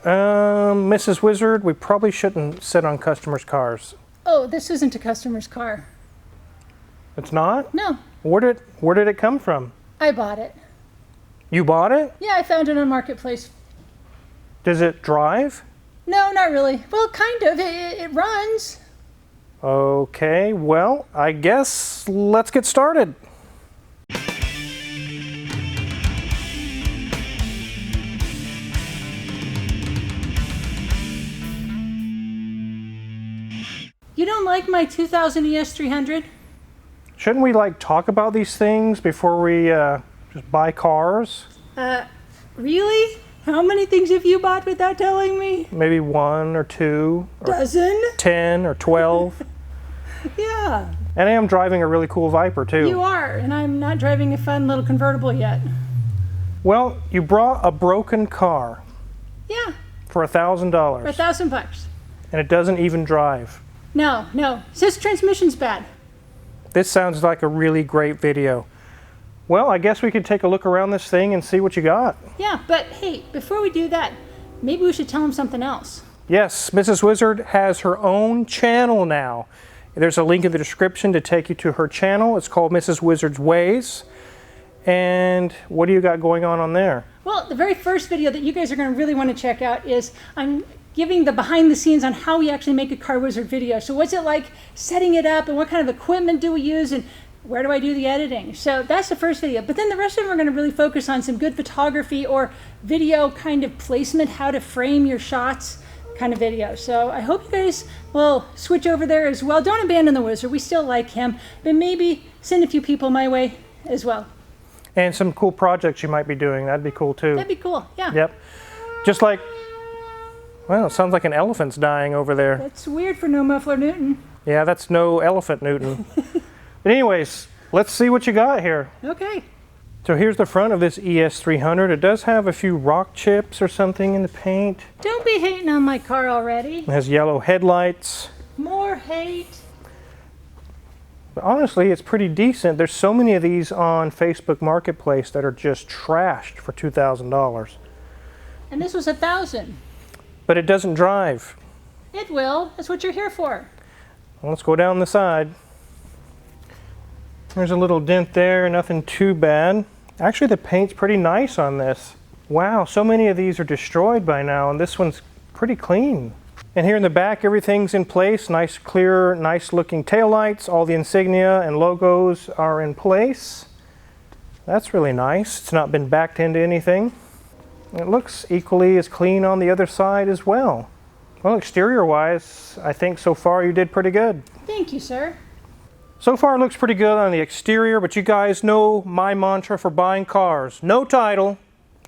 Mrs. Wizard, we probably shouldn't sit on customers' cars. Oh, this isn't a customer's car. It's not? No. Where did it come from? I bought it. You bought it? Yeah, I found it on Marketplace. Does it drive? No, not really. Well, kind of. It runs. Okay, well, I guess let's get started. You don't like my 2000 ES300? Shouldn't we talk about these things before we just buy cars? Really? How many things have you bought without telling me? Maybe 1 or 2. Or dozen? 10 or 12. Yeah. And I am driving a really cool Viper too. You are, and I'm not driving a fun little convertible yet. Well, you brought a broken car. Yeah. For $1,000. For $1,000. And it doesn't even drive. No. It says transmission's bad. This sounds like a really great video. Well, I guess we could take a look around this thing and see what you got. Yeah, but hey, before we do that, maybe we should tell them something else. Yes, Mrs. Wizard has her own channel now. There's a link in the description to take you to her channel. It's called Mrs. Wizard's Ways. And what do you got going on there? Well, the very first video that you guys are going to really want to check out is I'm giving the behind the scenes on how we actually make a Car Wizard video. So what's it like setting it up, and what kind of equipment do we use, and where do I do the editing? So that's the first video. But then the rest of them are going to really focus on some good photography or video kind of placement, how to frame your shots kind of video. So I hope you guys will switch over there as well. Don't abandon the Wizard. We still like him, but maybe send a few people my way as well. And some cool projects you might be doing. That'd be cool too. That'd be cool, yeah. Yep. Just like, well, it sounds like an elephant's dying over there. That's weird for no muffler Newton. Yeah, that's no elephant Newton. But anyways, let's see what you got here. Okay. So here's the front of this ES300. It does have a few rock chips or something in the paint. Don't be hating on my car already. It has yellow headlights. More hate. But honestly, it's pretty decent. There's so many of these on Facebook Marketplace that are just trashed for $2,000. And this was $1,000. But it doesn't drive. It will. That's what you're here for. Well, let's go down the side. There's a little dent there, nothing too bad. Actually, the paint's pretty nice on this. Wow, so many of these are destroyed by now, and this one's pretty clean. And here in the back, everything's in place. Nice, clear, nice looking taillights. All the insignia and logos are in place. That's really nice. It's not been backed into anything. It looks equally as clean on the other side as well. Well, exterior-wise, I think so far you did pretty good. Thank you, sir. So far it looks pretty good on the exterior, but you guys know my mantra for buying cars. No title,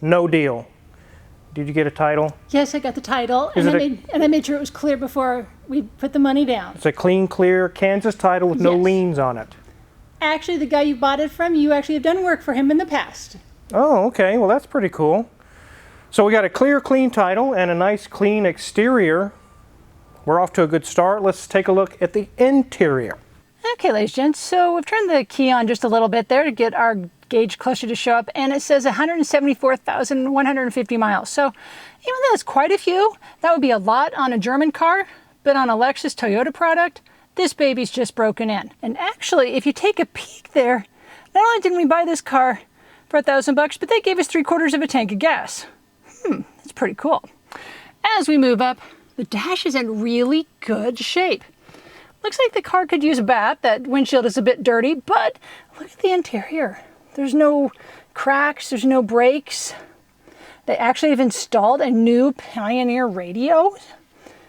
no deal. Did you get a title? Yes, I got the title, and I made sure it was clear before we put the money down. It's a clean, clear Kansas title with no liens on it. Actually, the guy you bought it from, you actually have done work for him in the past. Oh, okay. Well, that's pretty cool. So we got a clear, clean title and a nice, clean exterior. We're off to a good start. Let's take a look at the interior. Okay, ladies and gents, so we've turned the key on just a little bit there to get our gauge cluster to show up, and it says 174,150 miles. So even though that's quite a few, that would be a lot on a German car, but on a Lexus Toyota product, this baby's just broken in. And actually, if you take a peek there, not only didn't we buy this car for $1,000, but they gave us 3/4 of a tank of gas. That's pretty cool. As we move up, the dash is in really good shape. Looks like the car could use a bath. That windshield is a bit dirty, but look at the interior. There's no cracks, there's no breaks. They actually have installed a new Pioneer radio.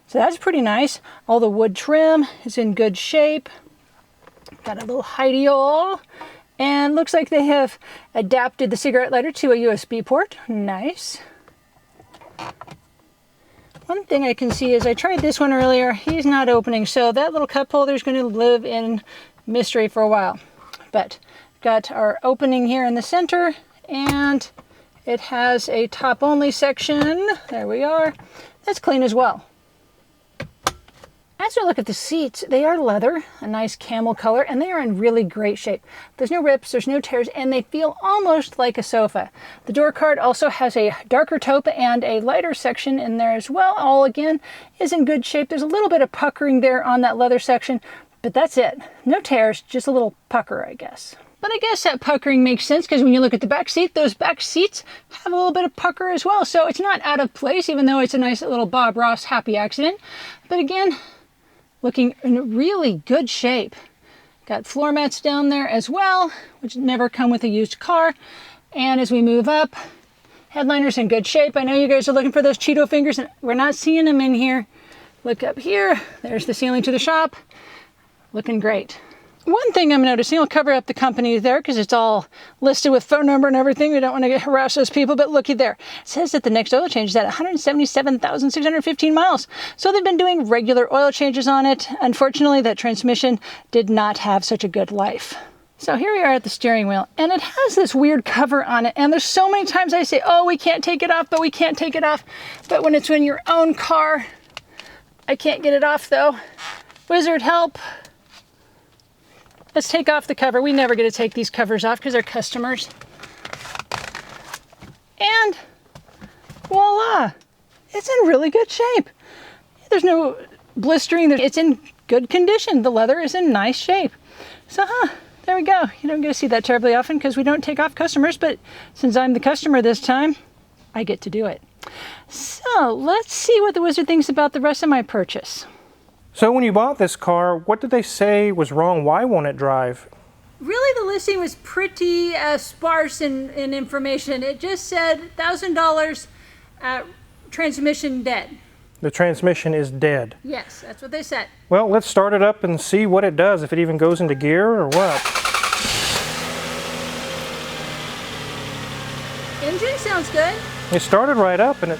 So that's pretty nice. All the wood trim is in good shape. Got a little hidey-ole. And looks like they have adapted the cigarette lighter to a USB port. Nice. One thing I can see is I tried this one earlier. He's not opening, so that little cup holder is going to live in mystery for a while. But got our opening here in the center, and it has a top-only section. There we are. That's clean as well. As we look at the seats, they are leather, a nice camel color, and they are in really great shape. There's no rips, there's no tears, and they feel almost like a sofa. The door card also has a darker taupe and a lighter section in there as well. All again is in good shape. There's a little bit of puckering there on that leather section, but that's it. No tears, just a little pucker, I guess. But I guess that puckering makes sense because when you look at the back seat, those back seats have a little bit of pucker as well. So it's not out of place, even though it's a nice little Bob Ross happy accident. But again, looking in really good shape. Got floor mats down there as well, which never come with a used car. And as we move up, headliner's in good shape. I know you guys are looking for those Cheeto fingers, and we're not seeing them in here. Look up here. There's the ceiling to the shop. Looking great. One thing I'm noticing, I'll cover up the company there because it's all listed with phone number and everything. We don't want to harass those people, but looky there. It says that the next oil change is at 177,615 miles. So they've been doing regular oil changes on it. Unfortunately, that transmission did not have such a good life. So here we are at the steering wheel, and it has this weird cover on it. And there's so many times I say, oh, we can't take it off, but we can't take it off. But when it's in your own car, I can't get it off though. Wizard, help. Let's take off the cover. We never get to take these covers off because they're customers. And voila, it's in really good shape. There's no blistering. It's in good condition. The leather is in nice shape. So, there we go. You don't get to see that terribly often because we don't take off customers, but since I'm the customer this time, I get to do it. So, let's see what the Wizard thinks about the rest of my purchase. So when you bought this car, what did they say was wrong? Why won't it drive? Really, the listing was pretty sparse in information. It just said $1,000 transmission dead. The transmission is dead. Yes, that's what they said. Well, let's start it up and see what it does, if it even goes into gear or what. Engine sounds good. It started right up and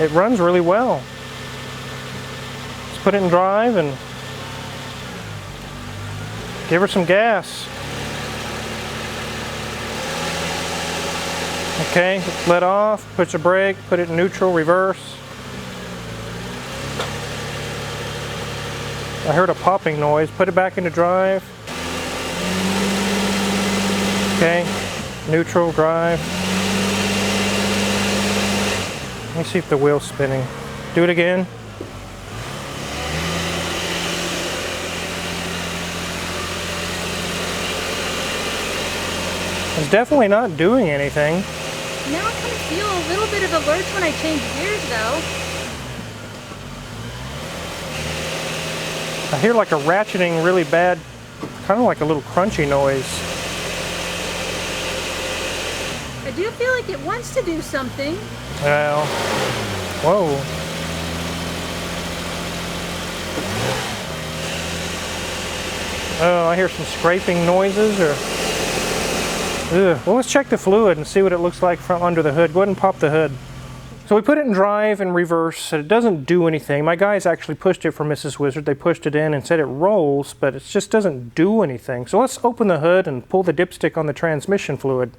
it runs really well. Put it in drive and give her some gas. Okay, let off, push a brake, put it in neutral, reverse. I heard a popping noise. Put it back into drive. Okay, neutral, drive. Let me see if the wheel's spinning. Do it again. It's definitely not doing anything. Now I kind of feel a little bit of a lurch when I change gears though. I hear like a ratcheting really bad, kind of like a little crunchy noise. I do feel like it wants to do something. Well, whoa. Oh, I hear some scraping noises or... Ugh. Well, let's check the fluid and see what it looks like from under the hood. Go ahead and pop the hood. So we put it in drive and reverse, and it doesn't do anything. My guys actually pushed it for Mrs. Wizard. They pushed it in and said it rolls, but it just doesn't do anything. So let's open the hood and pull the dipstick on the transmission fluid.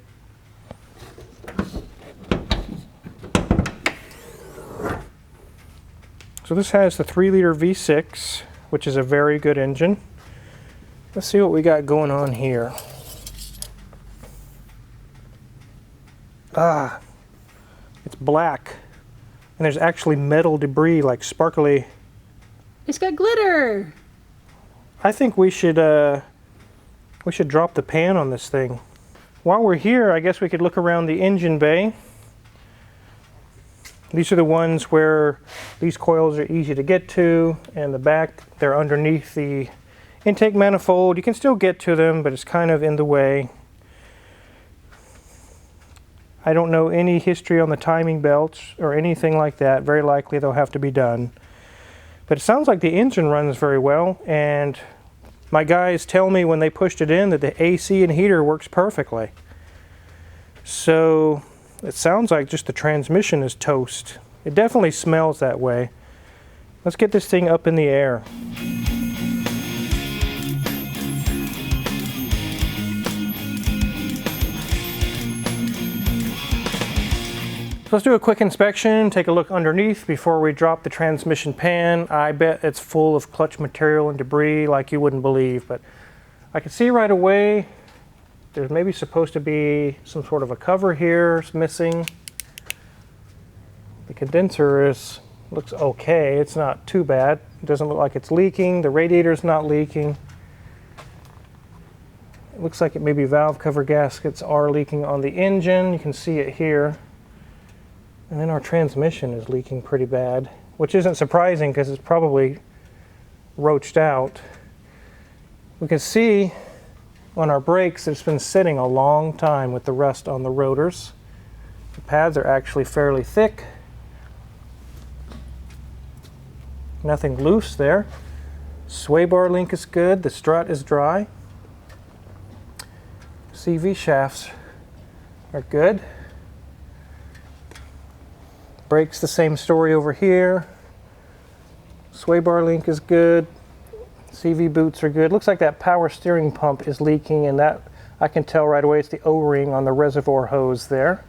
So this has the 3-liter V6, which is a very good engine. Let's see what we got going on here. Ah, it's black. And there's actually metal debris, like sparkly. It's got glitter. I think we should drop the pan on this thing. While we're here, I guess we could look around the engine bay. These are the ones where these coils are easy to get to, and the back, they're underneath the intake manifold. You can still get to them, but it's kind of in the way. I don't know any history on the timing belts or anything like that. Very likely they'll have to be done. But it sounds like the engine runs very well, and my guys tell me when they pushed it in that the AC and heater works perfectly. So it sounds like just the transmission is toast. It definitely smells that way. Let's get this thing up in the air. let's do a quick inspection, take a look underneath before we drop the transmission pan. I bet it's full of clutch material and debris like you wouldn't believe, but I can see right away there's maybe supposed to be some sort of a cover here. It's missing. The condenser looks okay. It's not too bad. It doesn't look like it's leaking. The radiator's not leaking. It looks like it maybe valve cover gaskets are leaking on the engine. You can see it here. And then our transmission is leaking pretty bad, which isn't surprising because it's probably roached out. We can see on our brakes it's been sitting a long time with the rust on the rotors. The pads are actually fairly thick. Nothing loose there. Sway bar link is good. The strut is dry. CV shafts are good. Brakes, the same story over here. Sway bar link is good. CV boots are good. Looks like that power steering pump is leaking, and that I can tell right away it's the O-ring on the reservoir hose there,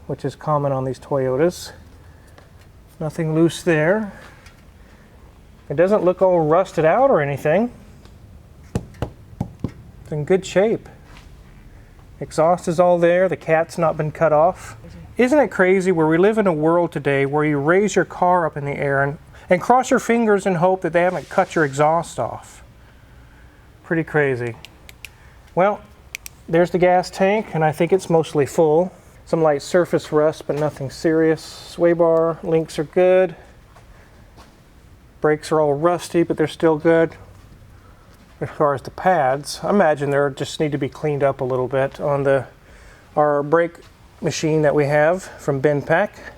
which is common on these Toyotas. Nothing loose there. It doesn't look all rusted out or anything. It's in good shape. Exhaust is all there. The cat's not been cut off. Isn't it crazy where we live in a world today where you raise your car up in the air and cross your fingers and hope that they haven't cut your exhaust off? Pretty crazy. Well, there's the gas tank, and I think it's mostly full. Some light surface rust, but nothing serious. Sway bar links are good. Brakes are all rusty, but they're still good. As far as the pads, I imagine they just need to be cleaned up a little bit on our brake machine that we have from Ben Pack.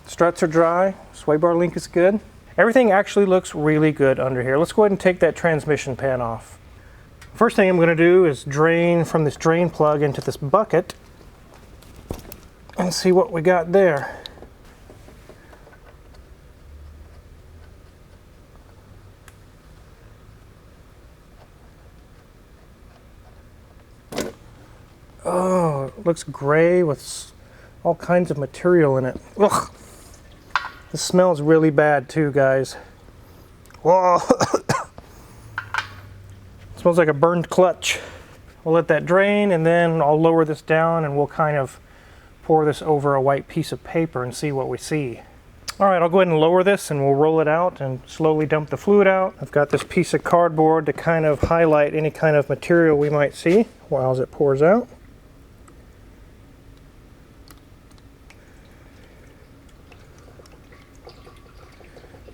Struts are dry. Sway bar link is good. Everything actually looks really good under here. Let's go ahead and take that transmission pan off. First thing I'm going to do is drain from this drain plug into this bucket and see what we got there. Oh, it looks gray with all kinds of material in it. Ugh. This smells really bad too, guys. Whoa. Smells like a burned clutch. We'll let that drain, and then I'll lower this down and we'll kind of pour this over a white piece of paper and see what we see. All right, I'll go ahead and lower this and we'll roll it out and slowly dump the fluid out. I've got this piece of cardboard to kind of highlight any kind of material we might see while it pours out.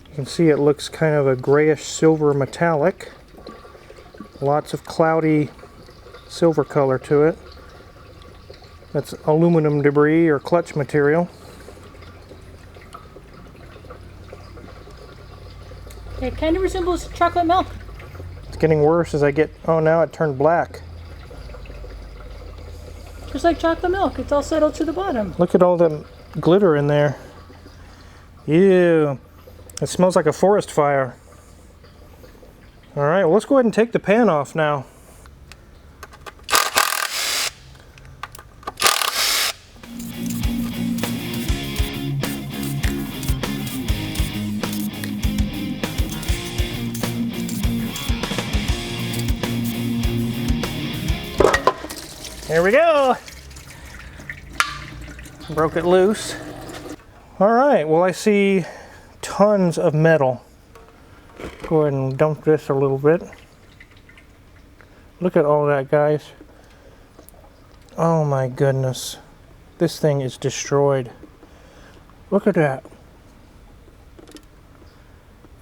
You can see it looks kind of a grayish silver metallic. Lots of cloudy silver color to it. That's aluminum debris or clutch material. It kind of resembles chocolate milk. It's getting worse as I get, oh, now it turned black. Just like chocolate milk, it's all settled to the bottom. Look at all the glitter in there. Ew. It smells like a forest fire. All right, well, let's go ahead and take the pan off now. There we go. Broke it loose. All right, well, I see tons of metal. Go ahead and dump this a little bit. Look at all that, guys. Oh my goodness. This thing is destroyed. Look at that.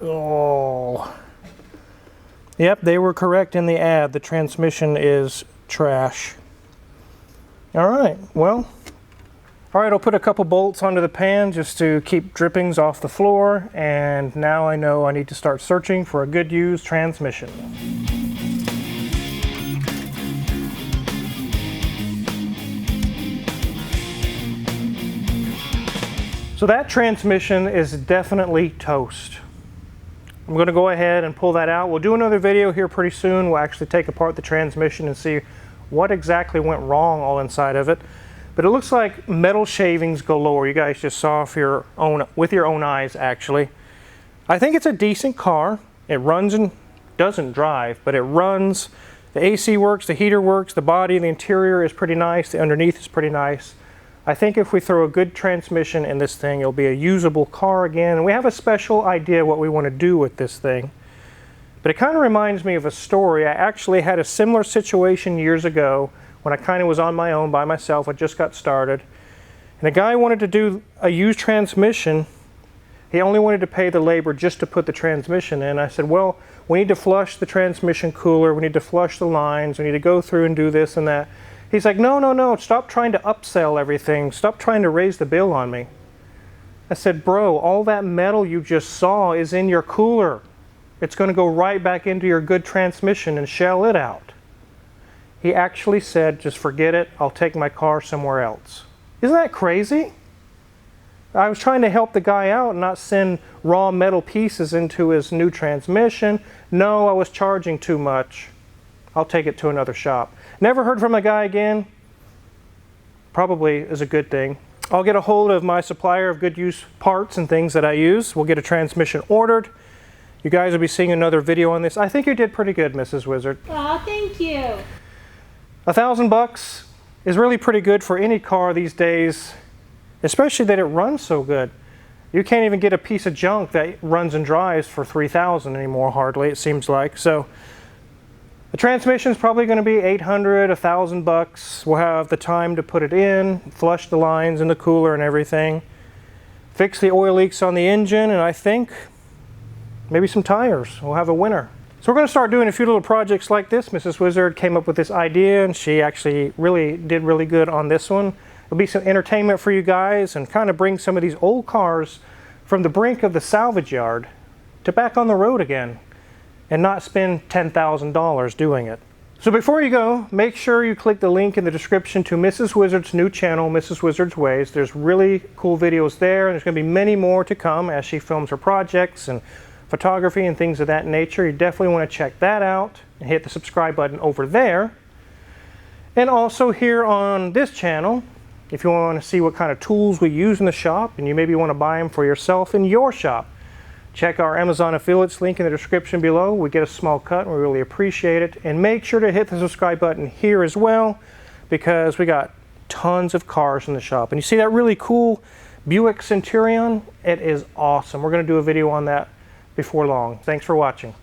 Oh. Yep, they were correct in the ad. The transmission is trash. All right, well. All right, I'll put a couple bolts onto the pan just to keep drippings off the floor, and now I know I need to start searching for a good used transmission. So that transmission is definitely toast. I'm going to go ahead and pull that out. We'll do another video here pretty soon. We'll actually take apart the transmission and see what exactly went wrong all inside of it. But it looks like metal shavings galore. You guys just saw with your own eyes, actually. I think it's a decent car. It runs and doesn't drive, but it runs. The AC works, the heater works, the body, the interior is pretty nice, the underneath is pretty nice. I think if we throw a good transmission in this thing, it'll be a usable car again. And we have a special idea what we want to do with this thing. But it kind of reminds me of a story. I actually had a similar situation years ago when I kind of was on my own by myself. I just got started. And a guy wanted to do a used transmission. He only wanted to pay the labor just to put the transmission in. I said, well, we need to flush the transmission cooler. We need to flush the lines. We need to go through and do this and that. He's like, no, stop trying to upsell everything. Stop trying to raise the bill on me. I said, bro, all that metal you just saw is in your cooler. It's going to go right back into your good transmission and shell it out. He actually said, just forget it. I'll take my car somewhere else. Isn't that crazy? I was trying to help the guy out and not send raw metal pieces into his new transmission. No, I was charging too much. I'll take it to another shop. Never heard from a guy again. Probably is a good thing. I'll get a hold of my supplier of good use parts and things that I use. We'll get a transmission ordered. You guys will be seeing another video on this. I think you did pretty good, Mrs. Wizard. Oh, thank you. $1,000 is really pretty good for any car these days, especially that it runs so good. You can't even get a piece of junk that runs and drives for $3,000 anymore, hardly, it seems like. So the transmission is probably going to be $800, $1,000. We'll have the time to put it in, flush the lines in the cooler and everything, fix the oil leaks on the engine, and I think maybe some tires. We'll have a winner. So we're going to start doing a few little projects like this. Mrs. Wizard came up with this idea, and she actually did really good on this one. It'll be some entertainment for you guys and kind of bring some of these old cars from the brink of the salvage yard to back on the road again and not spend $10,000 doing it. So before you go, make sure you click the link in the description to Mrs. Wizard's new channel, Mrs. Wizard's Ways. There's really cool videos there, and there's going to be many more to come as she films her projects and photography and things of that nature. You definitely want to check that out and hit the subscribe button over there. And also here on this channel, if you want to see what kind of tools we use in the shop and you maybe want to buy them for yourself in your shop, check our Amazon affiliates link in the description below. We get a small cut and we really appreciate it. And make sure to hit the subscribe button here as well, because we got tons of cars in the shop. And you see that really cool Buick Centurion? It is awesome. We're going to do a video on that before long. Thanks for watching.